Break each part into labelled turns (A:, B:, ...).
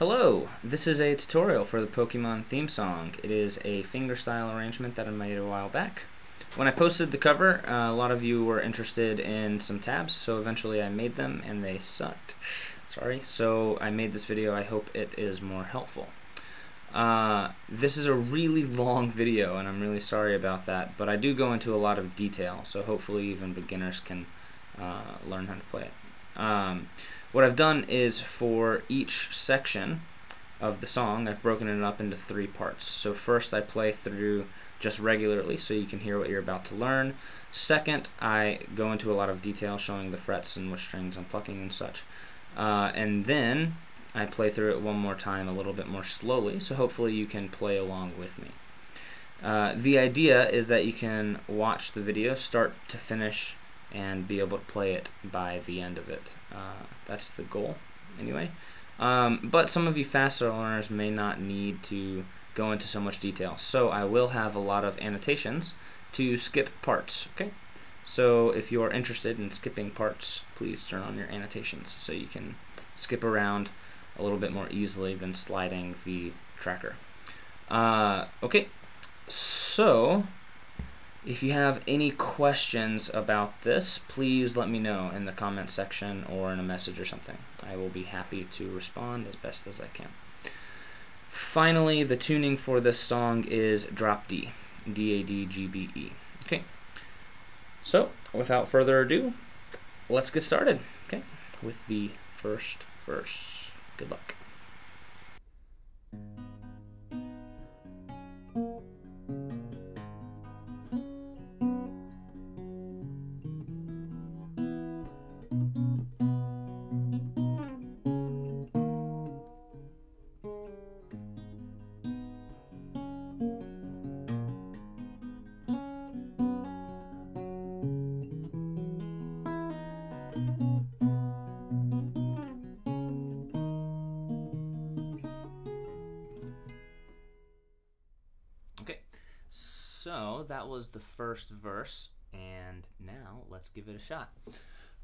A: Hello, this is a tutorial for the Pokemon theme song. It is a fingerstyle arrangement that I made a while back. When I posted the cover, a lot of you were interested in some tabs, so eventually I made them and they sucked. Sorry, so I made this video. I hope it is more helpful. This is a really long video and I'm really sorry about that, but I do go into a lot of detail, so hopefully even beginners can learn how to play it. What I've done is for each section of the song, I've broken it up into 3 parts. So first I play through just regularly so you can hear what you're about to learn. Second, I go into a lot of detail showing the frets and which strings I'm plucking and such. And then I play through it one more time a little bit more slowly, so hopefully you can play along with me. The idea is that you can watch the video start to finish and be able to play it by the end of it. That's the goal, anyway. But some of you faster learners may not need to go into so much detail, so I will have a lot of annotations to skip parts, okay? So if you are interested in skipping parts, please turn on your annotations so you can skip around a little bit more easily than sliding the tracker. Okay, so if you have any questions about this, please let me know in the comment section or in a message or something. I will be happy to respond as best as I can. Finally, the tuning for this song is drop D, D-A-D-G-B-E. Okay, so without further ado, let's get started, okay, with the first verse. Good luck. Okay, so that was the first verse, and now let's give it a shot.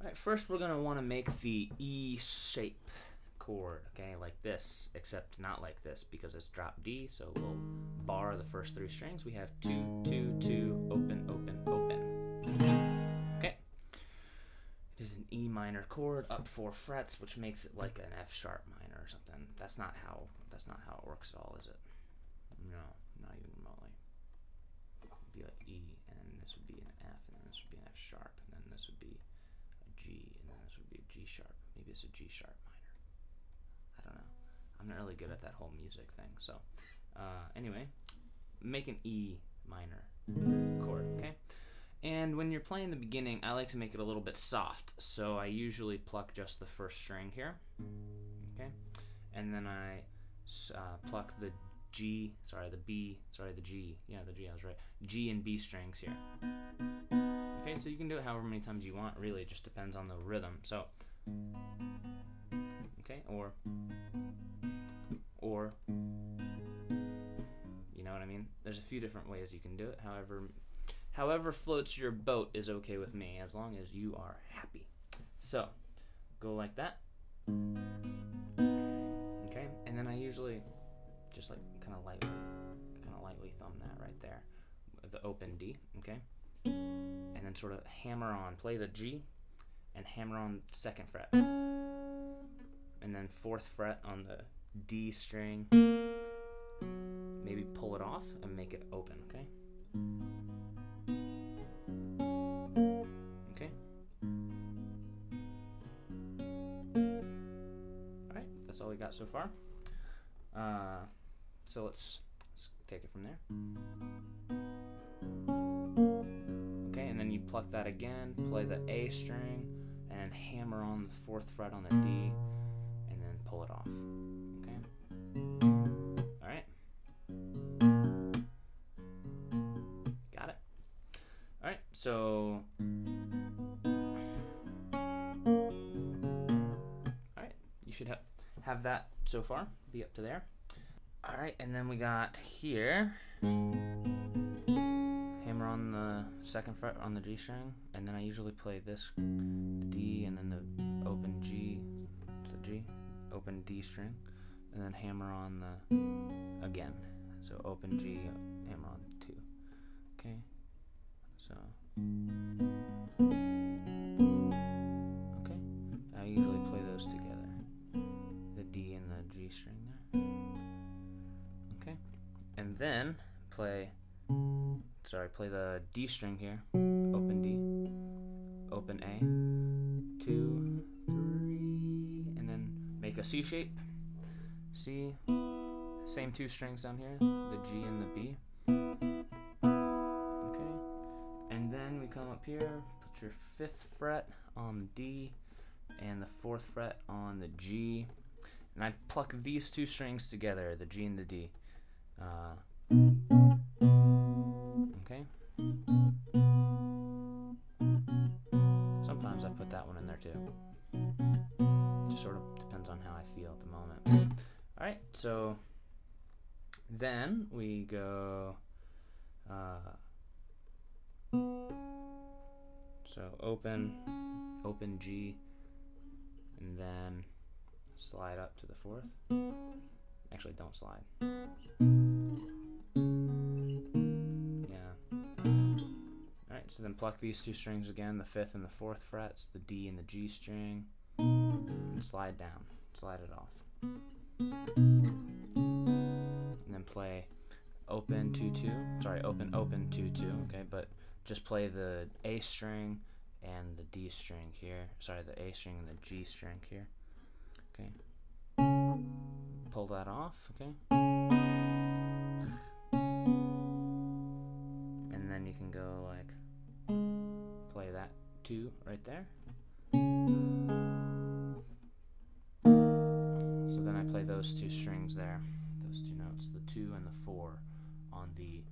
A: Alright, first we're going to want to make the E shape chord, okay, like this, except not like this because it's drop D, so we'll bar the first 3 strings. We have 2, 2, 2, open, open, open. Okay. It is an E minor chord, up 4 frets, which makes it like an F sharp minor or something. That's not how it works at all, is it? No, not even remotely. It'd be like E, and then this would be an F, and then this would be an F sharp, and then this would be a G, and then this would be a G sharp. Maybe it's a G sharp minor. I don't know. I'm not really good at that whole music thing. So anyway, make an E minor chord, okay? And when you're playing the beginning, I like to make it a little bit soft. So I usually pluck just the first string here, okay? And then I pluck the G, sorry, the B, sorry, the G, yeah, the G, I was right, G and B strings here. Okay, so you can do it however many times you want, really, it just depends on the rhythm, so, okay, or, you know what I mean? There's a few different ways you can do it, however floats your boat is okay with me, as long as you are happy. So, go like that, okay, and then I usually just like kind of lightly thumb that right there with the open D, okay? And then sort of hammer on, play the G and hammer on 2nd fret. And then 4th fret on the D string. Maybe pull it off and make it open, okay? Okay. Alright, that's all we got so far. So let's take it from there. Okay, and then you pluck that again, play the A string, and then hammer on the 4th fret on the D, and then pull it off. Okay? Alright. Got it. Alright, so alright, you should have that so far, be up to there. Alright, and then we got here, hammer on the 2nd fret on the G string, and then I usually play this, the D, and then the open G, it's a G, open D string, and then hammer on the again. So open G, hammer on 2. Okay, so okay. I usually play those together, the D and the G string there. Okay, and then play the D string here, open D, open A, 2, 3, and then make a C shape. C, same 2 strings down here, the G and the B. Okay, and then we come up here, put your 5th fret on the D and the 4th fret on the G, and I pluck these 2 strings together, the G and the D. Okay. Sometimes I put that one in there too. Just sort of depends on how I feel at the moment. Alright, so then we go so open G, and then slide up to the 4th. Actually, don't slide. Alright, so then pluck these 2 strings again, the 5th and the 4th frets, the D and the G string, and slide down, slide it off. And then play open 2-2, open 2-2, okay, but just play the A string and the D string here, the A string and the G string here, okay. Pull that off, okay. And then you can go like, play that 2 right there. So then I play those 2 strings there, those 2 notes, the 2 and the 4 on the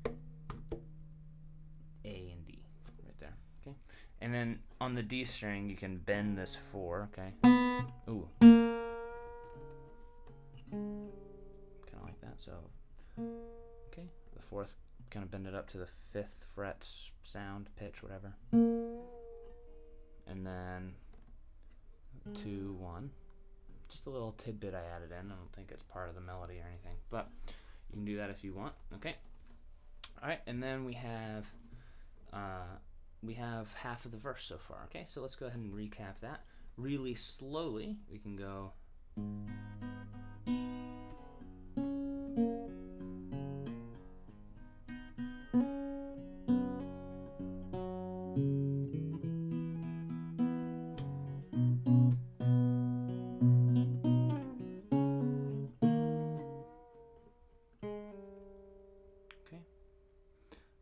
A: A and D right there, okay. And then on the D string you can bend this 4, okay. Ooh. Kind of like that, so okay, the 4th, kind of bend it up to the 5th fret sound, pitch, whatever. And then 2, 1. Just a little tidbit I added in. I don't think it's part of the melody or anything, but you can do that if you want. Okay. All right, and then we have half of the verse so far. Okay, so let's go ahead and recap that really slowly. We can go.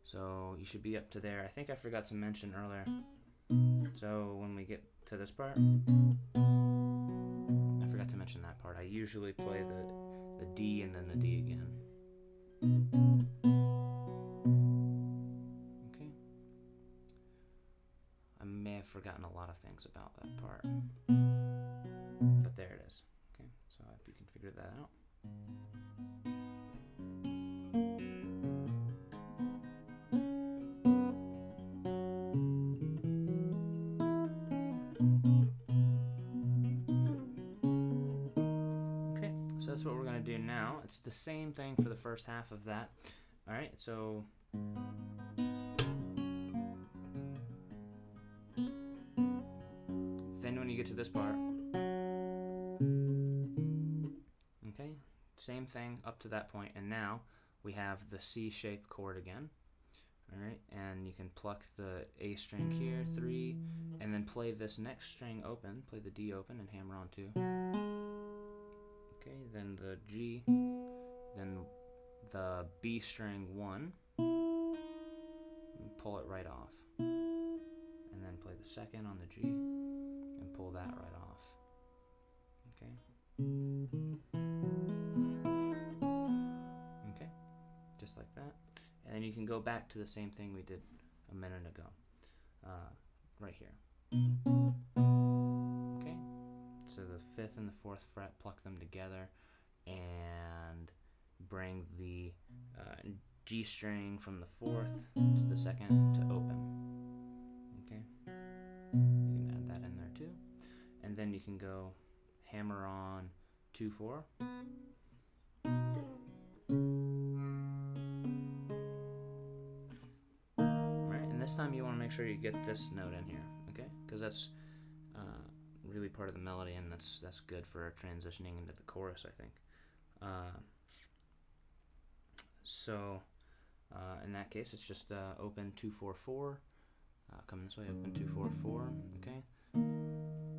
A: So you should be up to there. I think I forgot to mention earlier. So when we get to this part, I forgot to mention that part. I usually play the D and then the D again. Okay. I may have forgotten a lot of things about that part, but there it is. Okay, so I hope you can figure that out. So that's what we're going to do now. It's the same thing for the first half of that. Alright, so then when you get to this part, okay, same thing up to that point, and now we have the C-shaped chord again. Alright, and you can pluck the A string here, 3, and then play this next string open, play the D open and hammer on 2. Okay, then the G, then the B string 1, and pull it right off. And then play the second on the G, and pull that right off. Okay. Okay, just like that. And then you can go back to the same thing we did a minute ago, right here. Okay. So the 5th and the 4th fret, pluck them together and bring the G string from the 4th to the 2nd to open. Okay, you can add that in there too. And then you can go hammer on 2, 4, this time you want to make sure you get this note in here, okay? Because that's really part of the melody, and that's good for transitioning into the chorus, I think. So in that case, it's just open 2-4-4. Come this way, open 2-4-4, okay?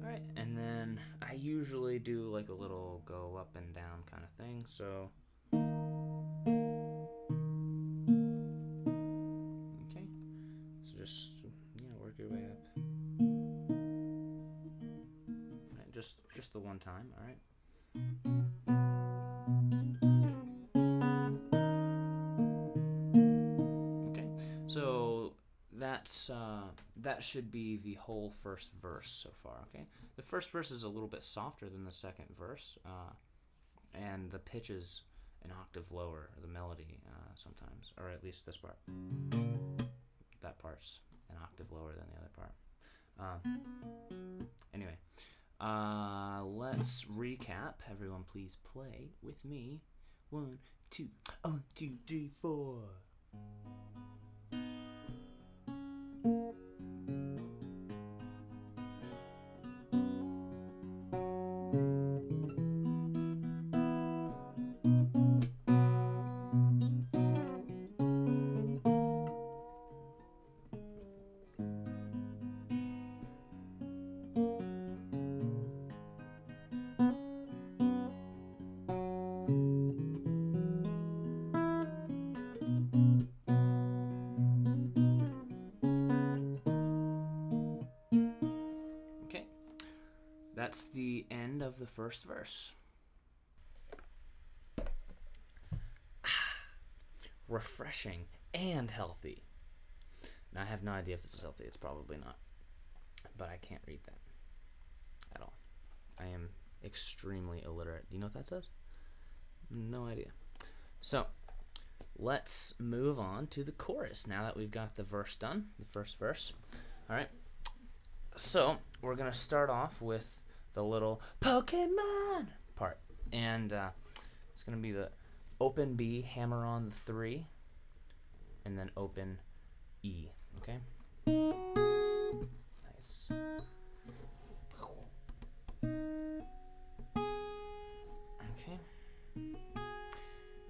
A: Alright, and then I usually do like a little go up and down kind of thing, so... Okay, so just, you know, work your way up. Alright, just the one time, alright? Okay, so that should be the whole first verse so far, okay? The first verse is a little bit softer than the second verse, and the pitch is an octave lower, the melody, sometimes, or at least this part. That part's an octave lower than the other part. Anyway, let's recap. Everyone please play with me. 1, 2, 1, 2, 3, 4. That's the end of the first verse. Refreshing and healthy. Now, I have no idea if this is healthy. It's probably not. But I can't read that at all. I am extremely illiterate. Do you know what that says? No idea. So, let's move on to the chorus now that we've got the verse done, the first verse. All right. So, we're going to start off with the little Pokémon part. And it's going to be the open B, hammer on the 3, and then open E, okay? Nice. Okay.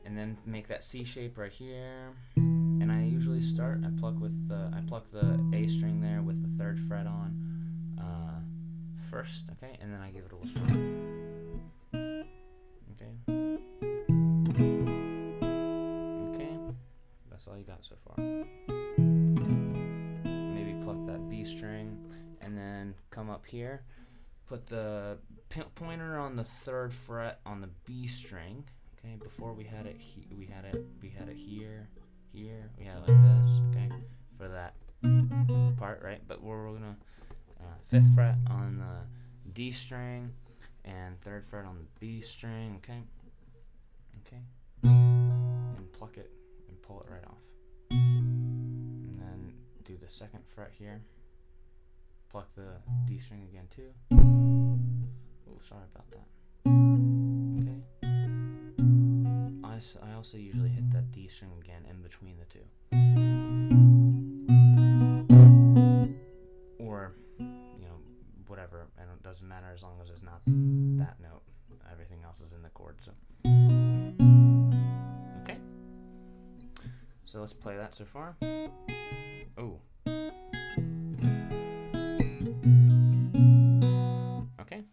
A: And then make that C shape right here. And I usually start, I pluck the A string there with the 3rd fret on first, okay? And then I give it a little strum. Okay. Okay. That's all you got so far. Maybe pluck that B string and then come up here. Put the pointer on the 3rd fret on the B string. Okay, before we had it we had it here, we had it like this, okay? For that part, right? But we're gonna 5th fret on the D string and 3rd fret on the B string, okay? Okay. And pluck it and pull it right off. And then do the 2nd fret here. Pluck the D string again too. Oh, sorry about that. Okay. I also usually hit that D string again in between the 2. Or, you know, whatever, and it doesn't matter as long as it's not that note. Everything else is in the chord, so. Okay. So let's play that so far. Oh. Okay.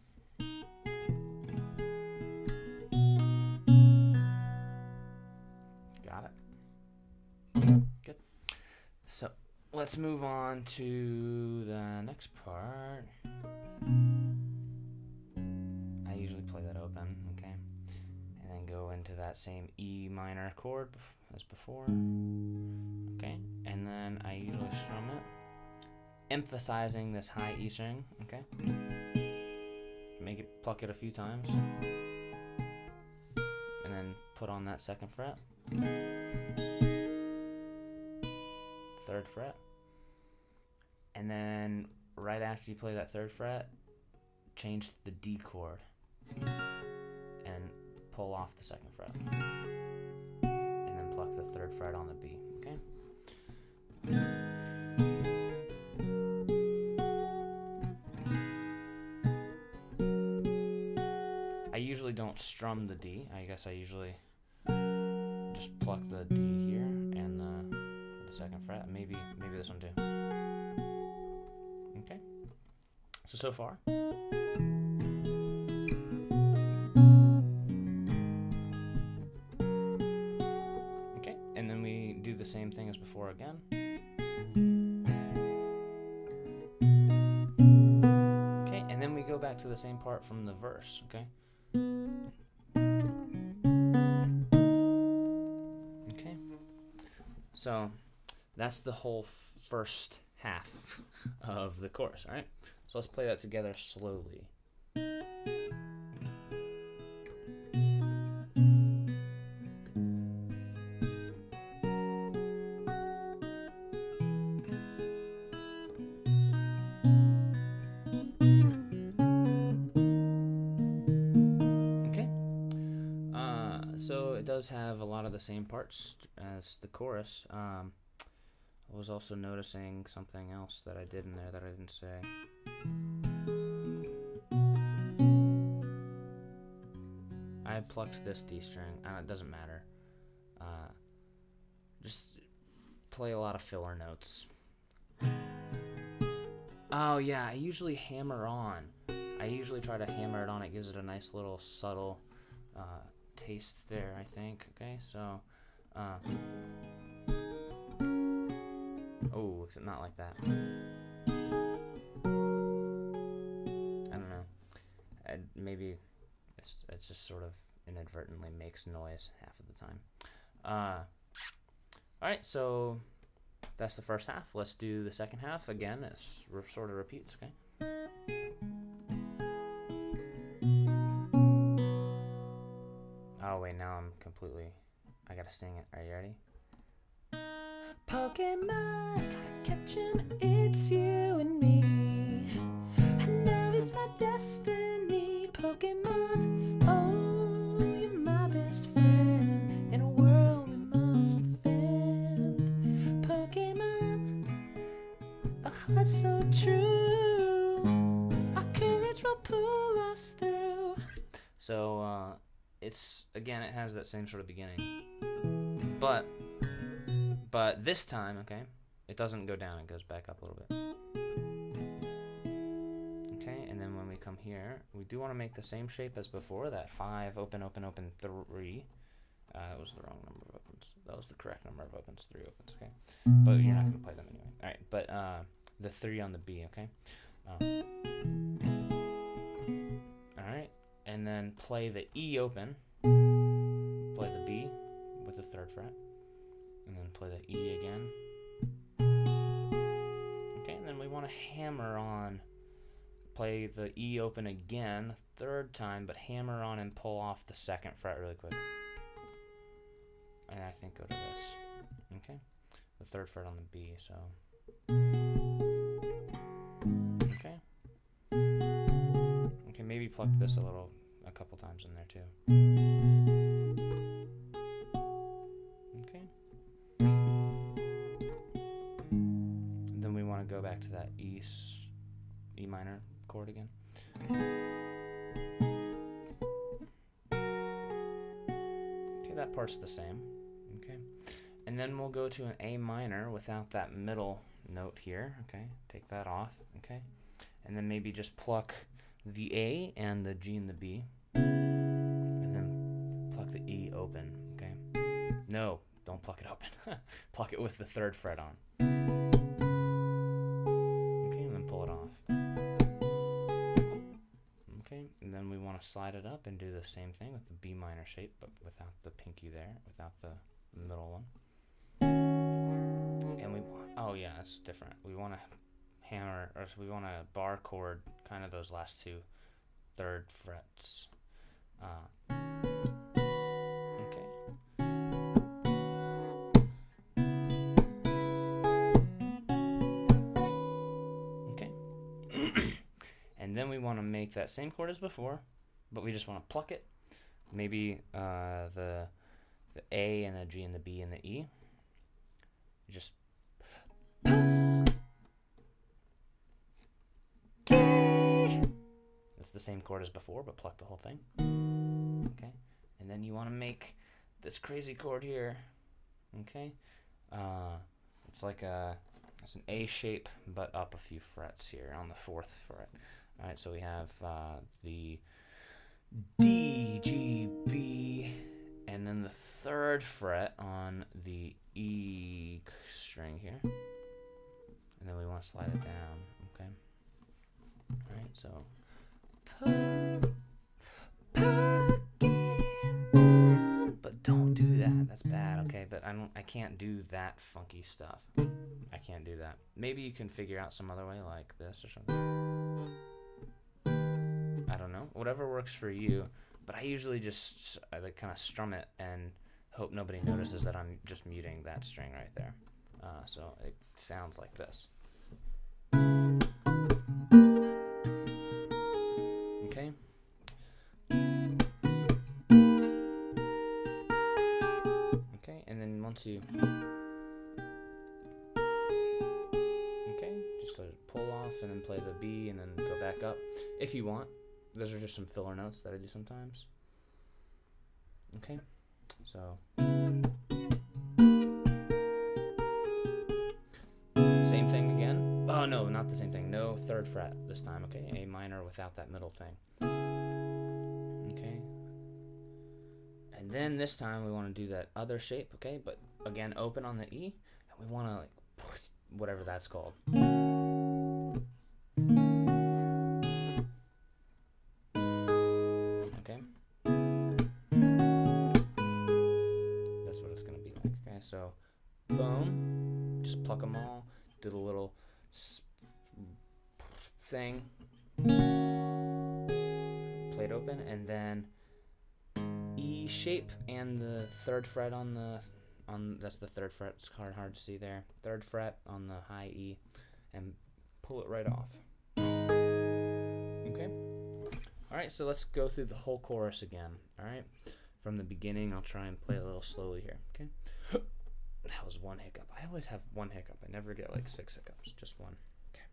A: Got it. Good. So let's move on to the next part. I usually play that open, okay? And then go into that same E minor chord as before. Okay? And then I usually strum it, emphasizing this high E string, okay? Pluck it a few times. And then put on that 2nd fret. 3rd fret. And then right after you play that 3rd fret, change the D chord and pull off the 2nd fret. And then pluck the 3rd fret on the B, okay? usually don't strum the D. I guess I usually just pluck the D here and the second fret. Maybe this one too. Okay. So far. Okay, and then we do the same thing as before again. Okay, and then we go back to the same part from the verse, okay? Okay. So that's the whole first half of the chorus, all right? So let's play that together slowly. Okay. So it does have a lot of the same parts as the chorus. I was also noticing something else that I did in there that I didn't say. I plucked this D string, and it doesn't matter. Just play a lot of filler notes. Oh yeah, I usually hammer on. I usually try to hammer it on. It gives it a nice little subtle taste there, I think. Okay, so oh, is it not like that? I don't know. Maybe it's just sort of inadvertently makes noise half of the time. Alright, so that's the first half. Let's do the second half again. It sort of repeats, okay? Oh wait, now I'm completely... I gotta sing it. Are you ready? Pokémon, gotta catch 'em, it's you and me. And now it's my destiny. Pokémon, oh, you're my best friend. In a world we must defend. Pokémon, a heart so true. Our courage will pull us through. So, it's, again, it has that same sort of beginning. But this time, okay, it doesn't go down, it goes back up a little bit. Okay, and then when we come here, we do want to make the same shape as before, that 5, open, open, open, 3. It was the wrong number of opens. That was the correct number of opens, 3 opens, okay? But you're not going to play them anyway. Alright, but the 3 on the B, okay? Alright, and then play the E open, play the B with the 3rd fret, and then play the E again. Okay, and then we want to hammer on, play the E open again, 3rd time, but hammer on and pull off the 2nd fret really quick. And I think go to this. Okay, the 3rd fret on the B, so. Okay. Okay, maybe pluck this a couple times in there too. Okay. And then we want to go back to that E minor chord again. Okay, that part's the same. Okay. And then we'll go to an A minor without that middle note here. Okay, take that off. Okay. And then maybe just pluck the A and the G and the B. And then pluck the E open. Okay. No, don't pluck it open. Pluck it with the 3rd fret on. Okay, and then pull it off. Okay, and then we want to slide it up and do the same thing with the B minor shape, but without the pinky there, without the middle one. And we want, oh yeah, it's different. We want to hammer, or we want to bar chord kind of those last 2 3rd frets. Okay. Okay. And then we want to make that same chord as before, but we just want to pluck it. Maybe the A and the G and the B and the E. Just it's the same chord as before, but pluck the whole thing. then you want to make this crazy chord here. Okay, it's like it's an A shape, but up a few frets here on the 4th fret. All right, so we have the D, G, B, and then the 3rd fret on the E string here, and then we want to slide it down. Okay. All right, so Pokémon, but don't do that. That's bad. Okay, but I can't do that funky stuff. I can't do that. Maybe you can figure out some other way, like this or something. I don't know. Whatever works for you. But I usually just like kind of strum it and hope nobody notices that I'm just muting that string right there. So it sounds like this. Okay. Okay, and then once you just sort of pull off and then play the B and then go back up if you want. Those are just some filler notes that I do sometimes. Okay, so same thing again. Oh no, not the same thing. No 3rd fret this time. Okay, A minor without that middle thing. Okay, and then this time we want to do that other shape. Okay, but again open on the E, and we want to like whatever that's called. So, boom, just pluck them all, do the little thing, play it open, and then E shape and the 3rd fret on that's the 3rd fret, it's hard to see there, 3rd fret on the high E, and pull it right off. Okay, alright, so let's go through the whole chorus again, alright? From the beginning, I'll try and play a little slowly here, okay? That was one hiccup. I always have one hiccup. I never get like 6 hiccups, just one. Okay.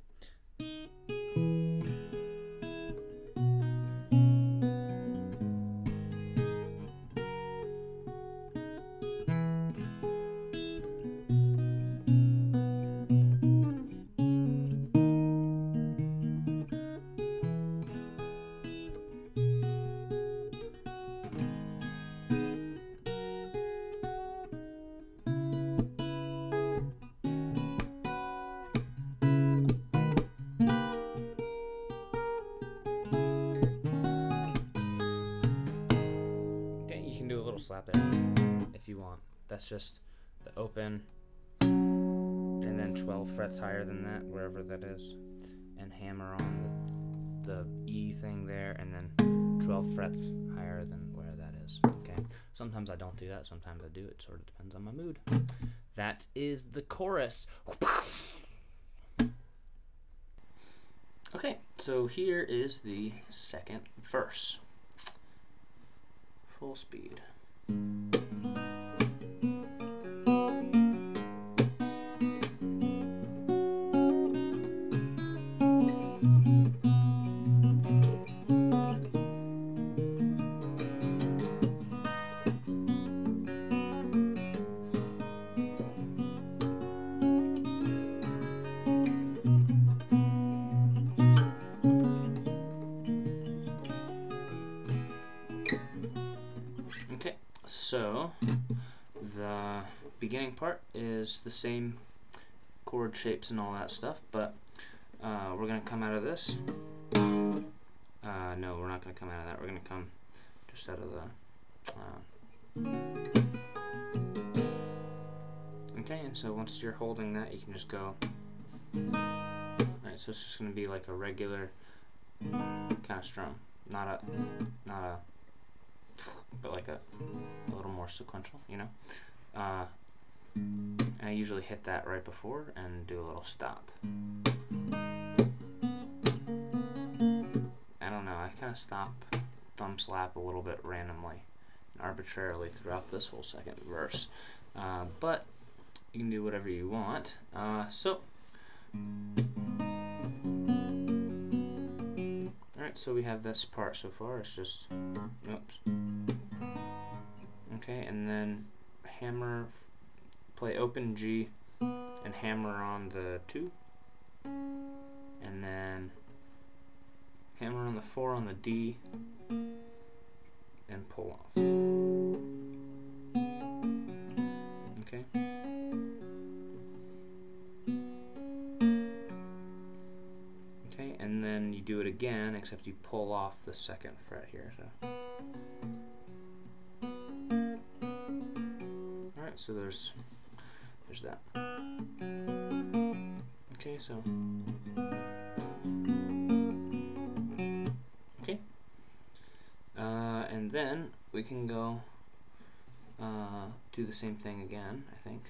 A: Slap there if you want. That's just the open, and then 12 frets higher than that, wherever that is, and hammer on the E thing there, and then 12 frets higher than where that is. Okay. Sometimes I don't do that. Sometimes I do. It sort of depends on my mood. That is the chorus. Okay, so here is the 2nd verse. Full speed. Okay, so the beginning part is the same chord shapes and all that stuff, but we're going to come out of this. No, we're not going to come out of that. We're going to come just out of the... okay, and so once you're holding that, you can just go... Alright, so it's just going to be like a regular kind of strum. Not a but like a little more sequential, you know. And I usually hit that right before and do a little stop. I don't know, I kind of stop, thumb slap a little bit randomly and arbitrarily throughout this whole 2nd verse. But you can do whatever you want. Alright, so we have this part so far. It's just, oops. Okay, and then hammer, play open G and hammer on the 2, and then hammer on the 4 on the D and pull off. Okay. Okay, and then you do it again, except you pull off the 2nd fret here. So. Alright, so there's that. Okay, so okay. And then we can go do the same thing again, I think.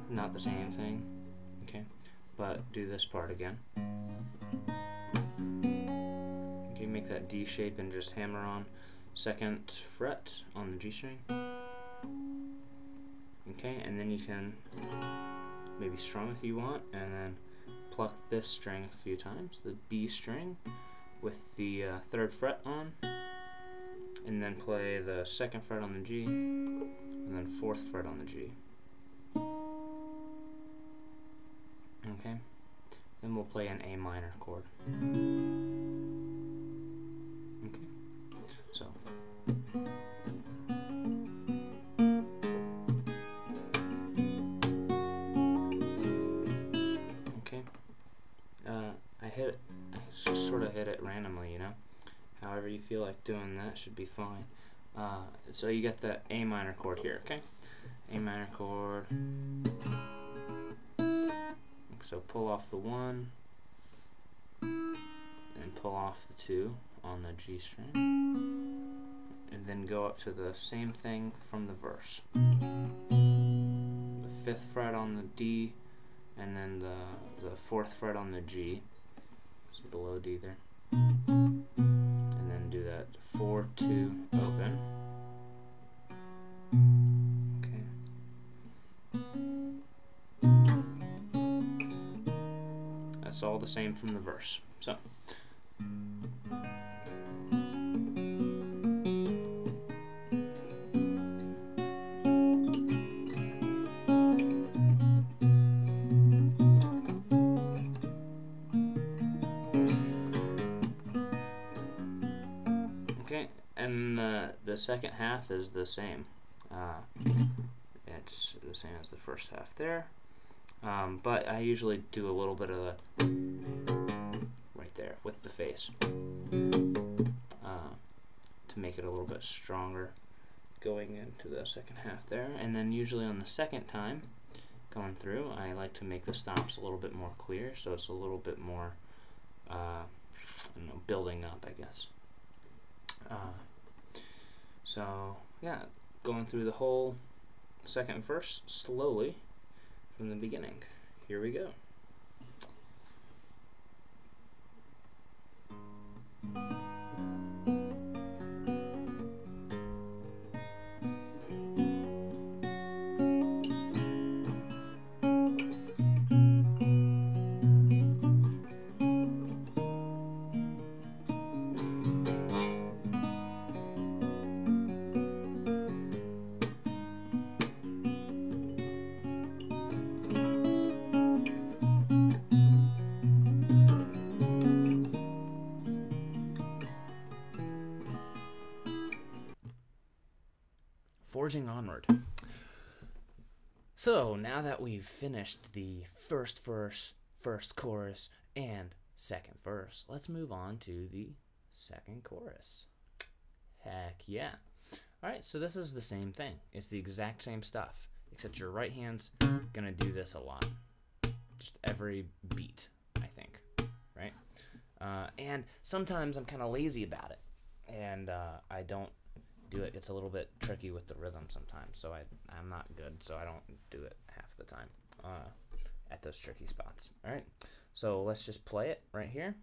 A: Not the same thing, okay, but do this part again. Okay, make that D shape and just hammer on 2nd fret on the G string. Okay, and then you can maybe strum if you want, and then pluck this string a few times, the B string, with the 3rd fret on, and then play the 2nd fret on the G, and then 4th fret on the G. Okay, then we'll play an A minor chord. Okay, so. I just sort of hit it randomly, you know. However you feel like doing that should be fine. So you get the A minor chord here, okay? A minor chord. So pull off the 1 and pull off the 2 on the G string, and then go up to the same thing from the verse. The 5th fret on the D, and then the 4th fret on the G. So below D there, and then do that 4-2 open. Okay, that's all the same from the verse. So. Okay, and the second half is the same. It's the same as the first half there, but I usually do a little bit of a right there with the face to make it a little bit stronger going into the second half there. And then usually on the second time going through, I like to make the stops a little bit more clear, so it's a little bit more I don't know, building up, I guess. So yeah, going through the whole second verse slowly from the beginning. Here we go. Forging onward. So now that we've finished the first verse, first chorus, and second verse, let's move on to the second chorus. Heck yeah. Alright, so this is the same thing. It's the exact same stuff, except your right hand's gonna do this a lot. Just every beat, I think, right? And sometimes I'm kind of lazy about it, and I don't do it. It's a little bit tricky with the rhythm sometimes, so I'm not good, so I don't do it half the time at those tricky spots. All right, so let's just play it right here.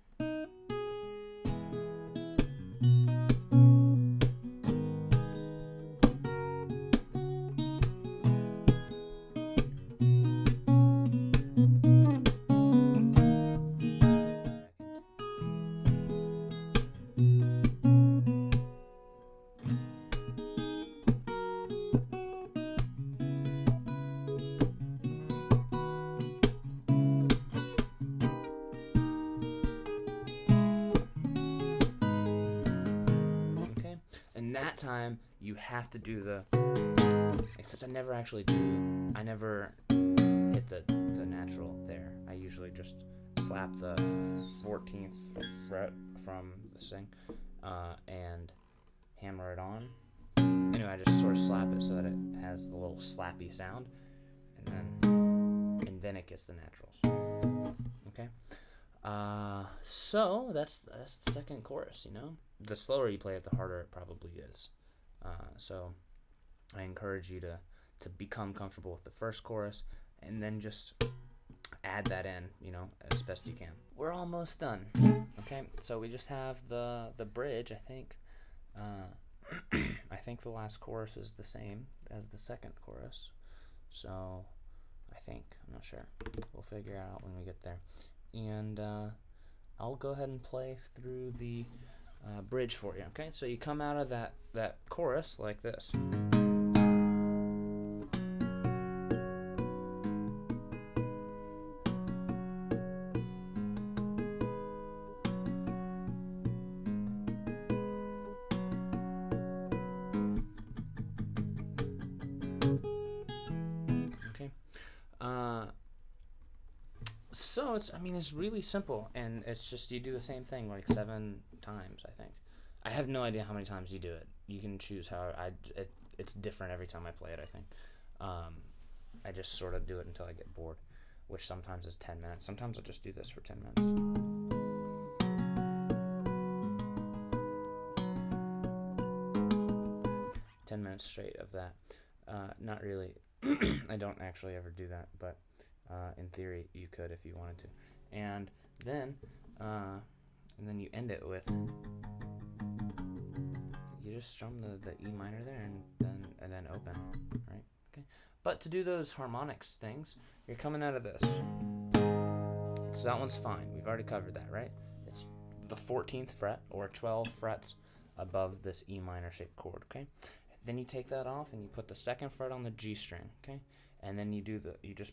A: And that time, you have to do the... Except I never actually do... I never hit the natural there. I usually just slap the 14th fret from the string and hammer it on. Anyway, I just sort of slap it so that it has the little slappy sound, and then it gets the naturals. Okay, so that's the second chorus. You know, the slower you play it, the harder it probably is. So I encourage you to become comfortable with the first chorus, and then just add that in, you know, as best you can. We're almost done. Okay, so we just have the bridge, I think. I think the last chorus is the same as the second chorus, so I'm not sure. We'll figure it out when we get there. And I'll go ahead and play through the bridge for you. Okay, so you come out of that chorus like this. So it's really simple, and it's just you do the same thing like 7 times, I think. I have no idea how many times you do it. You can choose how it's different every time I play it, I think. I just sort of do it until I get bored, which sometimes is 10 minutes. Sometimes I'll just do this for 10 minutes. 10 minutes straight of that. Not really. I don't actually ever do that, but in theory you could if you wanted to. And then you end it with, you just strum the E minor there, and then open, right? Okay. But to do those harmonics things, you're coming out of this. So that one's fine. We've already covered that, right? It's the 14th fret, or 12 frets above this E minor shaped chord, okay? Then you take that off and you put the 2nd fret on the G string, okay? And then you just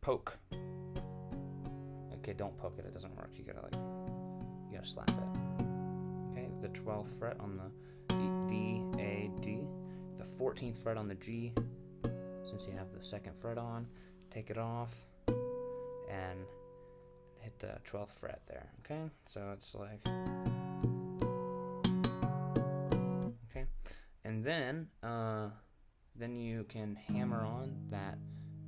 A: poke. Okay, don't poke it, it doesn't work. You gotta slap it. Okay, the 12th fret on the D, A, D, the 14th fret on the G. Since you have the 2nd fret on, take it off and hit the 12th fret there, okay? So it's like, okay? And then you can hammer on that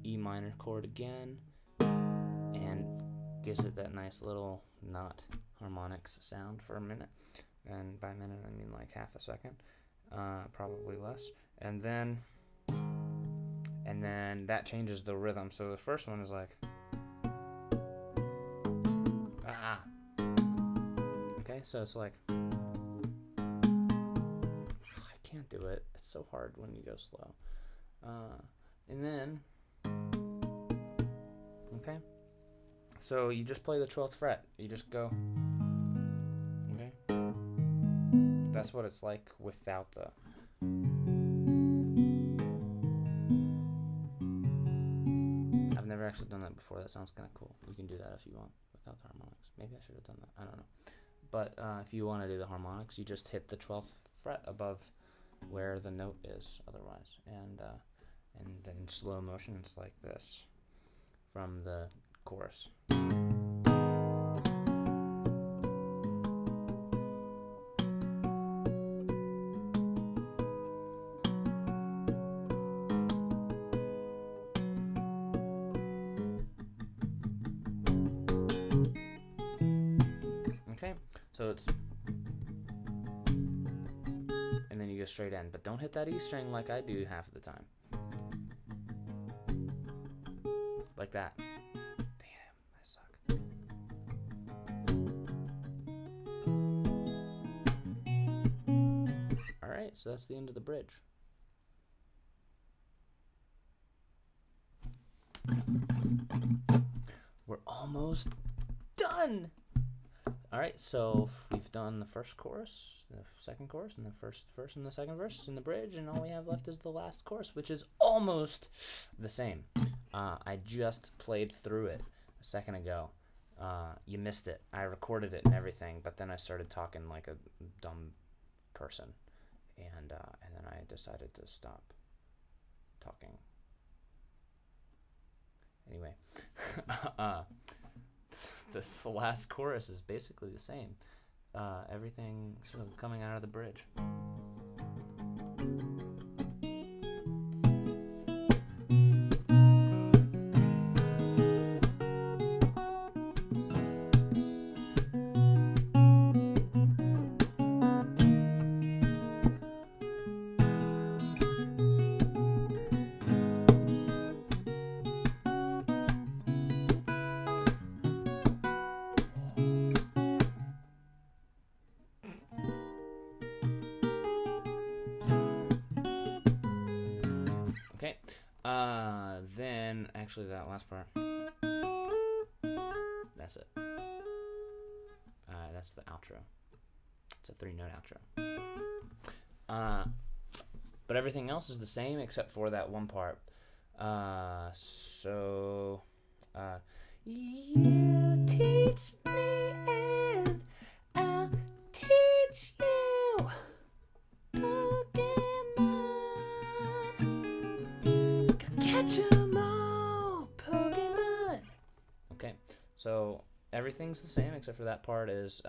A: E minor chord again, and gives it that nice little not harmonics sound for a minute. And by a minute I mean like half a second, probably less. And then that changes the rhythm. So the first one is like, ah. Okay, so it's like, I can't do it. It's so hard when you go slow. And then, okay, so you just play the 12th fret. You just go, okay. That's what it's like without the. I've never actually done that before. That sounds kind of cool. You can do that if you want without the harmonics. Maybe I should have done that. I don't know. But if you want to do the harmonics, you just hit the 12th fret above where the note is otherwise, and in slow motion it's like this from the chorus. Okay, so it's, and then you go straight in, but don't hit that E string like I do half of the time. Like that. Damn, I suck. Alright, so that's the end of the bridge. We're almost done! Alright, so we've done the first chorus, the second chorus, and the first verse and the second verse in the bridge, and all we have left is the last chorus, which is almost the same. I just played through it a second ago. You missed it. I recorded it and everything, but then I started talking like a dumb person, and then I decided to stop talking. Anyway, the last chorus is basically the same. Everything sort of coming out of the bridge. Okay, then actually that last part, that's it. That's the outro. It's a 3-note outro. But everything else is the same except for that one part. You teach me and I'll teach you. Pokémon, catch 'em all, Pokémon. Okay, so everything's the same except for that part is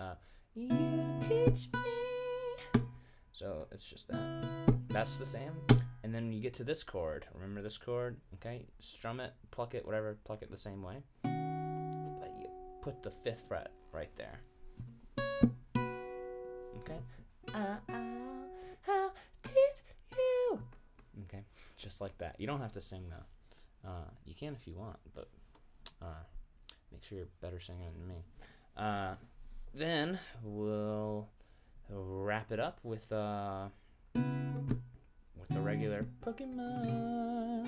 A: you teach me. So it's just that. That's the same. And then you get to this chord. Remember this chord? Okay, strum it, pluck it, whatever, pluck it the same way. But you put the 5th fret right there. Okay. I'll teach you. Okay, just like that. You don't have to sing though. You can if you want, but make sure you're a better singer than me. Then we'll wrap it up with the regular Pokemon.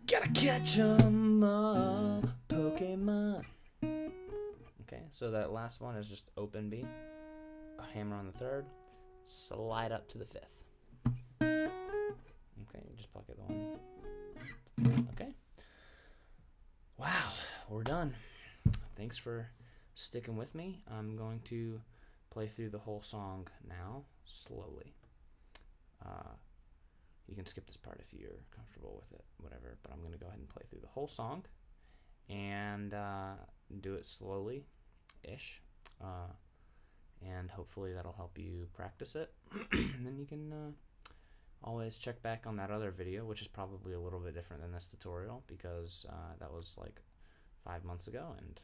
A: Gotta catch 'em all, Pokemon. Okay, so that last one is just open B, a hammer on the 3rd, slide up to the 5th. Okay, just pluck it the 1. Okay. Wow, we're done. Thanks for sticking with me. I'm going to play through the whole song now, slowly. You can skip this part if you're comfortable with it, whatever, but I'm going to go ahead and play through the whole song and do it slowly-ish, and hopefully that'll help you practice it. And then you can always check back on that other video, which is probably a little bit different than this tutorial because that was like 5 months ago, and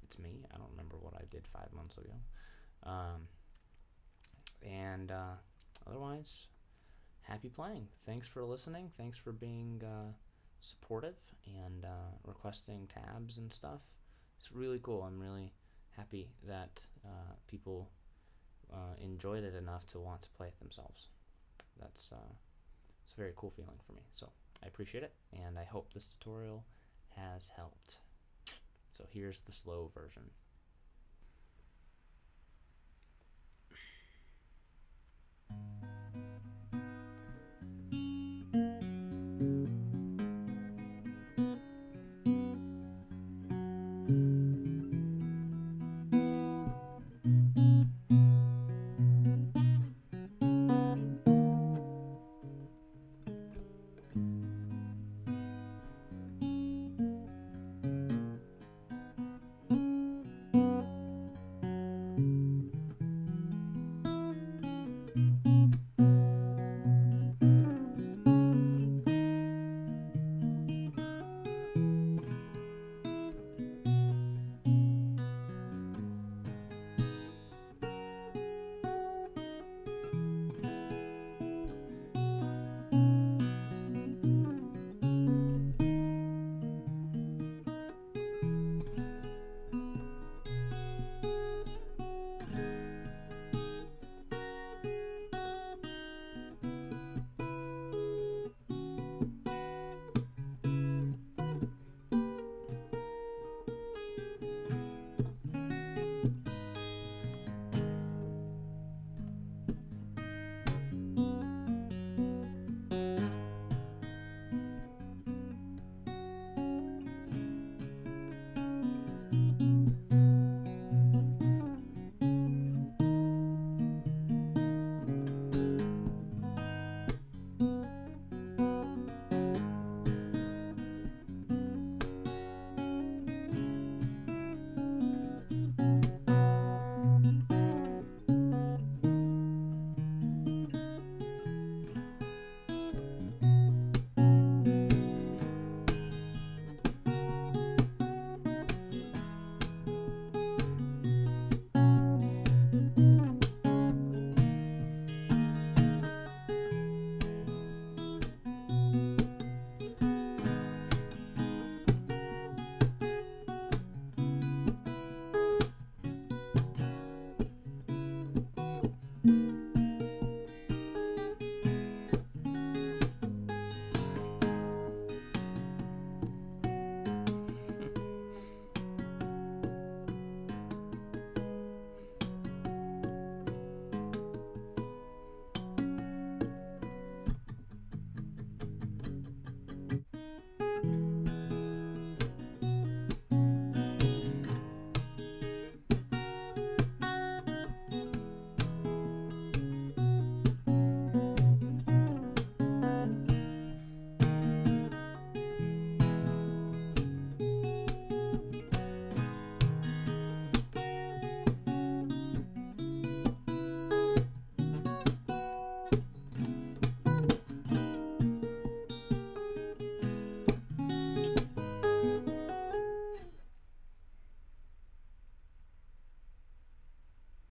A: it's me. I don't remember what I did 5 months ago. Otherwise, happy playing. Thanks for listening. Thanks for being supportive and requesting tabs and stuff. It's really cool. I'm really happy that people enjoyed it enough to want to play it themselves. It's a very cool feeling for me. So I appreciate it, and I hope this tutorial has helped. So here's the slow version.